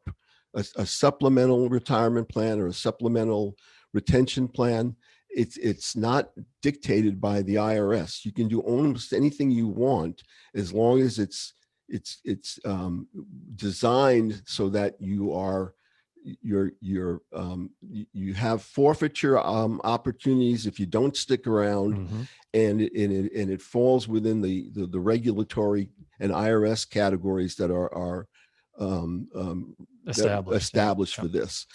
a supplemental retirement plan or a supplemental retention plan. It's not dictated by the IRS. You can do almost anything you want, as long as it's designed so that you have forfeiture opportunities if you don't stick around, and it falls within the regulatory and IRS categories that are established for this.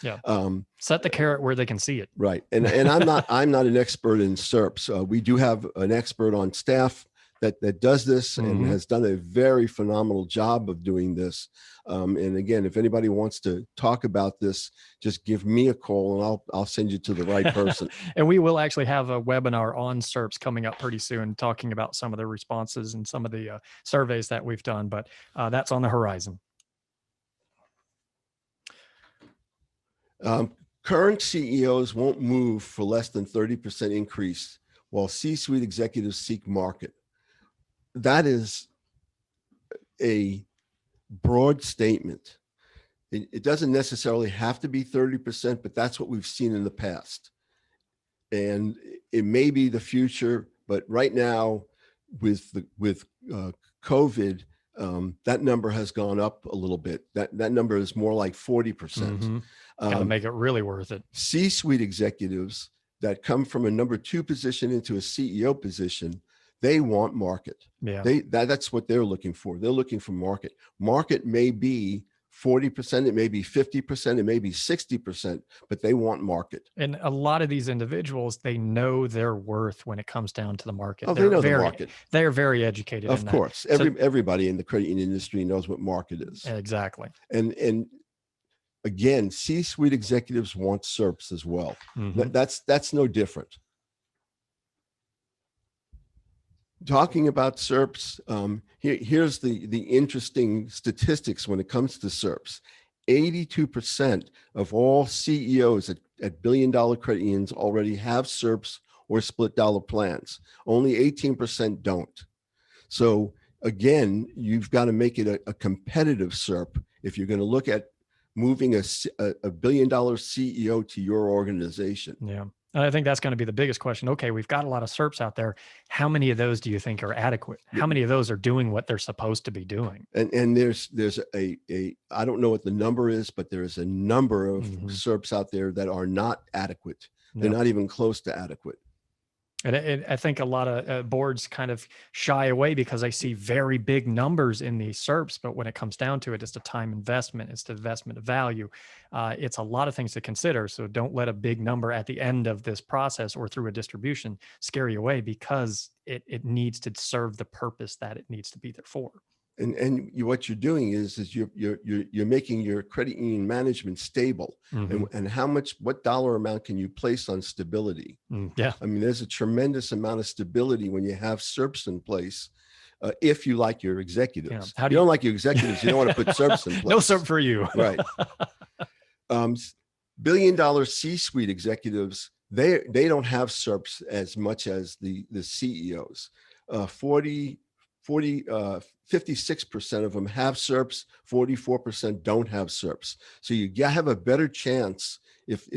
Set the carrot where they can see it. Right. And I'm not an expert in SERPs. We do have an expert on staff that does this and has done a very phenomenal job of doing this. And again, if anybody wants to talk about this, just give me a call and I'll send you to the right person. And we will actually have a webinar on SERPs coming up pretty soon, talking about some of the responses and some of the surveys that we've done, but that's on the horizon. Current CEOs won't move for less than 30% increase, while C-suite executives seek market. That is a broad statement. It doesn't necessarily have to be 30%, but that's what we've seen in the past. And it may be the future, but right now with COVID, that number has gone up a little bit. That number is more like 40%. Got to make it really worth it. C-suite executives that come from a number 2 position into a CEO position, they want market. Yeah. That's what they're looking for. They're looking for market. Market may be 40%, it may be 50%, it may be 60%, but they want market. And a lot of these individuals, they know their worth when it comes down to the market. Oh, they know the market. They're very educated. Of course. Everybody in the credit union industry knows what market is. Exactly. And again, C-suite executives want SERPs as well. That's no different. Talking about SERPs, here's the interesting statistics when it comes to SERPs. 82% of all CEOs at billion-dollar credit unions already have SERPs or split dollar plans. Only 18% don't. So again, you've got to make it a competitive SERP if you're going to look at moving a billion-dollar CEO to your organization. Yeah. And I think that's going to be the biggest question. Okay, we've got a lot of SERPs out there. How many of those do you think are adequate? How many of those are doing what they're supposed to be doing? And there's a I don't know what the number is, but there is a number of SERPs out there that are not adequate. They're not even close to adequate. And I think a lot of boards kind of shy away because I see very big numbers in these SERPs, but when it comes down to it, it's a time investment, it's the investment of value. It's a lot of things to consider. So don't let a big number at the end of this process or through a distribution scare you away, because it needs to serve the purpose that it needs to be there for. And what you're doing is you're making your credit union management stable. And what dollar amount can you place on stability? Yeah. I mean, there's a tremendous amount of stability when you have SERPs in place. If you like your executives. Yeah. If you don't like your executives, you don't want to put SERPs in place. No SERP for you. Right. Billion-dollar C-suite executives, they don't have SERPs as much as the CEOs. 56% of them have SERPs, 44% don't have SERPs. So you have a better chance if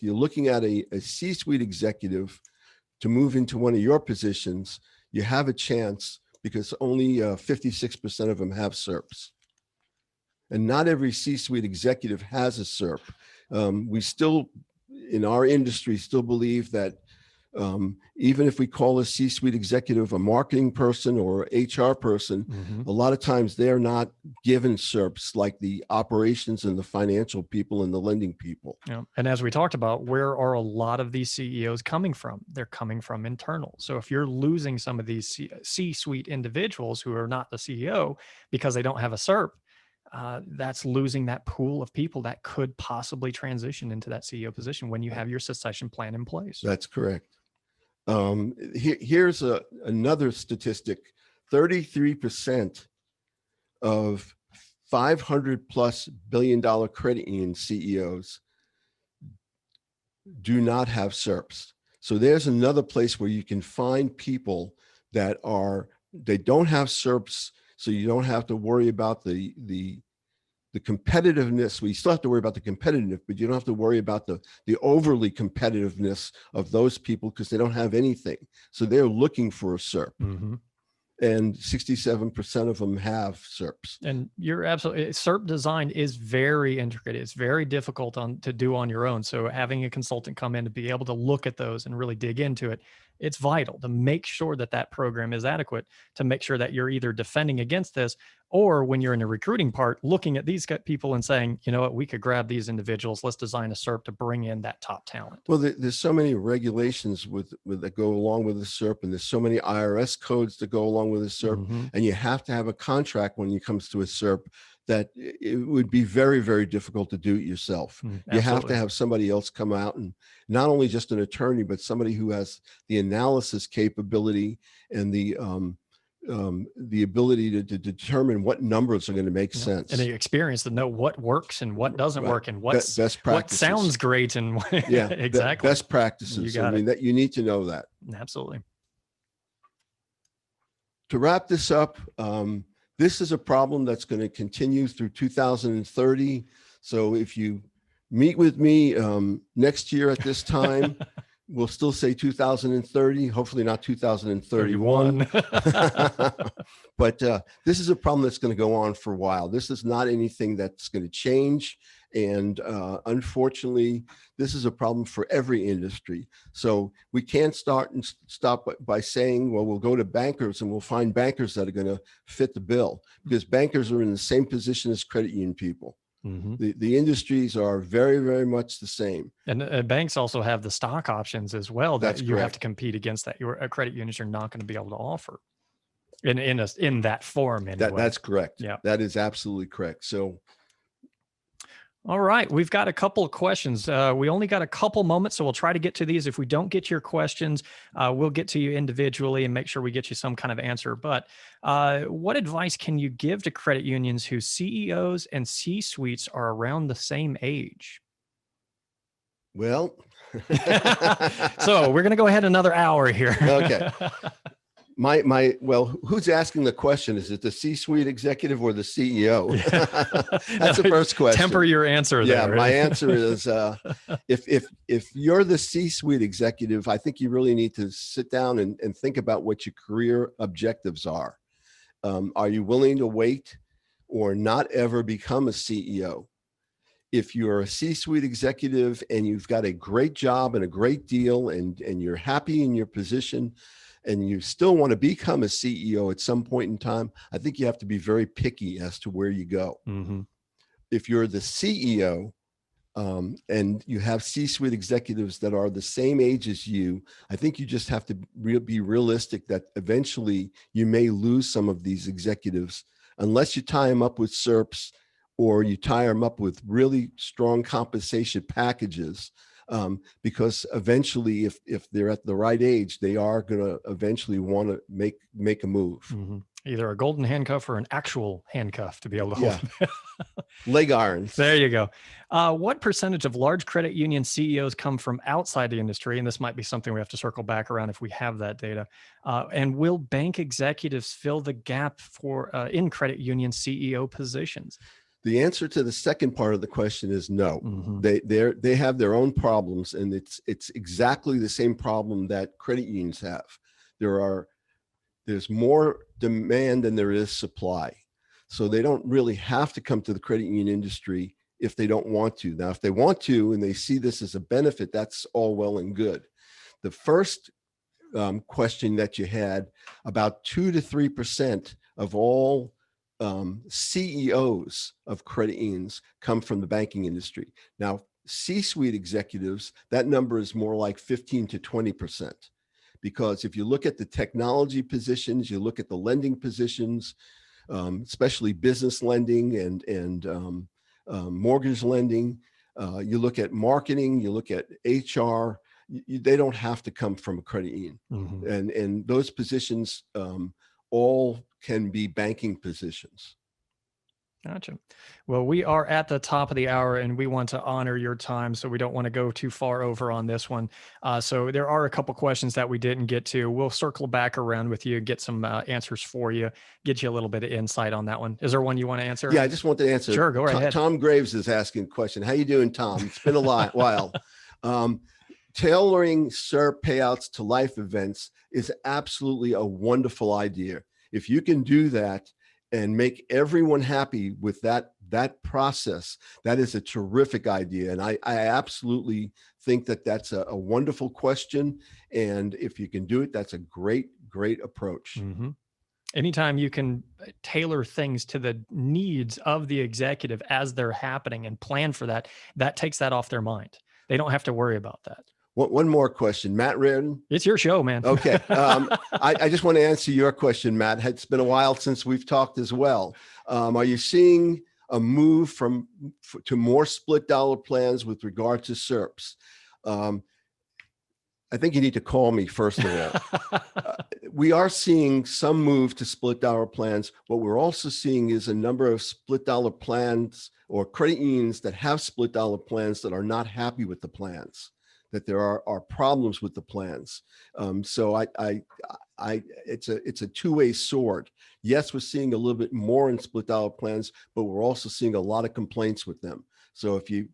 you're looking at a C-suite executive to move into one of your positions, you have a chance because only 56% of them have SERPs. And not every C-suite executive has a SERP. We still, in our industry, still believe that Even if we call a C-suite executive a marketing person or HR person, Mm-hmm. a lot of times they're not given SERPs like the operations and the financial people and the lending people. Yeah. And as we talked about, where are a lot of these CEOs coming from? They're coming from internal. So if you're losing some of these C-suite individuals who are not the CEO because they don't have a SERP, that's losing that pool of people that could possibly transition into that CEO position when you have your succession plan in place. That's correct. Here's another statistic. 33% of 500 plus $billion credit union CEOs do not have SERPs. So there's another place where you can find people that they don't have SERPs, so you don't have to worry about the competitiveness. We still have to worry about the competitiveness, but you don't have to worry about the overly competitiveness of those people because they don't have anything. So they're looking for a SERP. Mm-hmm. And 67% of them have SERPs. And you're absolutely, SERP design is very intricate. It's very difficult to do on your own. So having a consultant come in to be able to look at those and really dig into it, it's vital to make sure that that program is adequate, to make sure that you're either defending against this, or when you're in the recruiting part, looking at these people and saying, you know what, we could grab these individuals. Let's design a SERP to bring in that top talent. Well, there's so many regulations that go along with the SERP, and there's so many IRS codes that go along with the SERP, Mm-hmm. and you have to have a contract when it comes to a SERP that it would be very, very difficult to do it yourself. You have to have somebody else come out, and not only just an attorney, but somebody who has the analysis capability and the ability to determine what numbers are going to make sense. And the experience to know what works and what doesn't work, and best practices. What sounds great and yeah, exactly. Best practices. I mean, that you need to know that. Absolutely. To wrap this up, this is a problem that's going to continue through 2030. So if you meet with me next year at this time, we'll still say 2030, hopefully not 2031. But this is a problem that's going to go on for a while. This is not anything that's going to change. And unfortunately, this is a problem for every industry. So we can't stop by saying, well, we'll go to bankers and we'll find bankers that are going to fit the bill, because bankers are in the same position as credit union people. Mm-hmm. The industries are very, very much the same. And banks also have the stock options as well that you correct. have to compete against, that your credit unions are not going to be able to offer in that form anyway. That's correct. Yeah, that is absolutely correct. So, all right, we've got a couple of questions. We only got a couple moments, so we'll try to get to these. If we don't get to your questions, we'll get to you individually and make sure we get you some kind of answer. But what advice can you give to credit unions whose CEOs and C-suites are around the same age? Well, so we're going to go ahead another hour here. Okay. Well, who's asking the question? Is it the C-suite executive or the CEO? That's the first question. Temper your answer there. Yeah, my answer is if you're the C-suite executive, I think you really need to sit down and think about what your career objectives are. Are you willing to wait or not ever become a CEO? If you're a C-suite executive and you've got a great job and a great deal and you're happy in your position, and you still want to become a CEO at some point in time, I think you have to be very picky as to where you go. Mm-hmm. If you're the CEO and you have C-suite executives that are the same age as you, I think you just have to be realistic that eventually you may lose some of these executives unless you tie them up with SERPs or you tie them up with really strong compensation packages. Because eventually, if they're at the right age, they are going to eventually want to make a move. Mm-hmm. Either a golden handcuff or an actual handcuff to be able to hold them. Leg irons. There you go. What percentage of large credit union CEOs come from outside the industry? And this might be something we have to circle back around if we have that data. And will bank executives fill the gap for in credit union CEO positions? The answer to the second part of the question is no. Mm-hmm. They have their own problems, and it's exactly the same problem that credit unions have. There's more demand than there is supply. So they don't really have to come to the credit union industry if they don't want to. Now, if they want to and they see this as a benefit, that's all well and good. the first question that you had, about 2 to 3% of all CEOs of credit unions come from the banking industry. Now, C-suite executives, that number is more like 15 to 20%. Because if you look at the technology positions, you look at the lending positions, especially business lending and mortgage lending, you look at marketing, you look at HR, they don't have to come from a credit union. Mm-hmm. And those positions all can be banking positions. Gotcha. Well, we are at the top of the hour and we want to honor your time. So we don't want to go too far over on this one. So there are a couple questions that we didn't get to. We'll circle back around with you, get some answers for you, get you a little bit of insight on that one. Is there one you want to answer? Yeah, I just want to answer. Sure, go right ahead. Tom Graves is asking a question. How you doing, Tom? It's been a while. Tailoring SERP payouts to life events is absolutely a wonderful idea. If you can do that and make everyone happy with that process, that is a terrific idea. And I absolutely think that that's a wonderful question. And if you can do it, that's a great approach. Mm-hmm. Anytime you can tailor things to the needs of the executive as they're happening and plan for that, that takes that off their mind. They don't have to worry about that. One more question, Matt Reardon. It's your show, man. Okay. I just want to answer your question, Matt. It's been a while since we've talked as well. Are you seeing a move to more split dollar plans with regard to SERPs? I think you need to call me first of all. We are seeing some move to split dollar plans. What we're also seeing is a number of split dollar plans or credit unions that have split dollar plans that are not happy with the plans, that there are problems with the plans. So it's a two-way sword. Yes, we're seeing a little bit more in split dollar plans, but we're also seeing a lot of complaints with them. So if you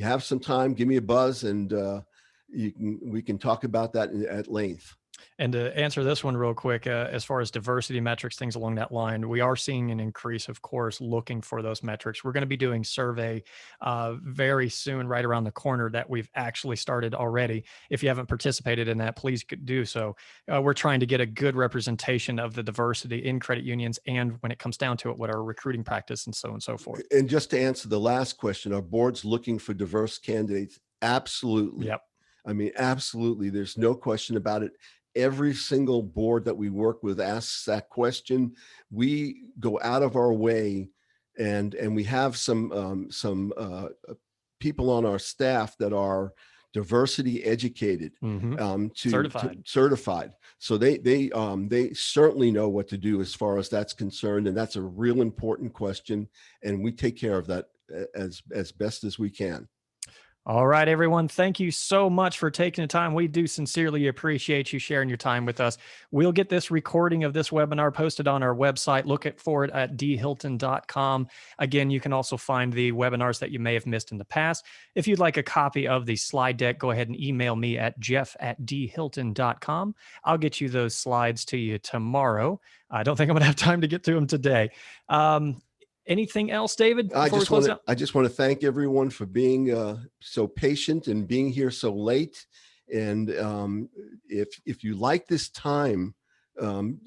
have some time, give me a buzz and we can talk about that at length. And to answer this one real quick, as far as diversity metrics, things along that line, we are seeing an increase, of course, looking for those metrics. We're going to be doing survey very soon, right around the corner, that we've actually started already. If you haven't participated in that, please do so. We're trying to get a good representation of the diversity in credit unions, and when it comes down to it, what our recruiting practice and so forth. And just to answer the last question, are boards looking for diverse candidates? Absolutely. Yep. I mean, absolutely. There's no question about it. Every single board that we work with asks that question. We go out of our way, and we have some people on our staff that are diversity educated, certified. So they certainly know what to do as far as that's concerned, and that's a real important question. And we take care of that as best as we can. All right, everyone. Thank you so much for taking the time. We do sincerely appreciate you sharing your time with us. We'll get this recording of this webinar posted on our website. Look for it at dhilton.com. Again, you can also find the webinars that you may have missed in the past. If you'd like a copy of the slide deck, go ahead and email me at jeff@dhilton.com. I'll get you those slides to you tomorrow. I don't think I'm going to have time to get to them today. Anything else, David? I just want to thank everyone for being so patient and being here so late. And if you like this time,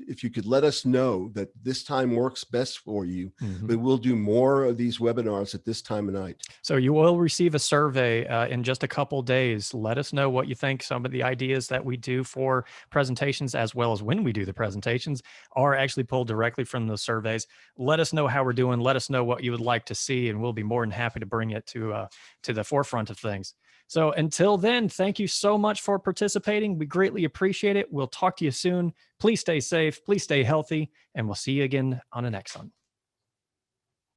if you could let us know that this time works best for you, but we'll do more of these webinars at this time of night. So you will receive a survey in just a couple days. Let us know what you think. Some of the ideas that we do for presentations, as well as when we do the presentations, are actually pulled directly from the surveys. Let us know how we're doing. Let us know what you would like to see, and we'll be more than happy to bring it to the forefront of things. So until then, thank you so much for participating. We greatly appreciate it. We'll talk to you soon. Please stay safe. Please stay healthy. And we'll see you again on the next one.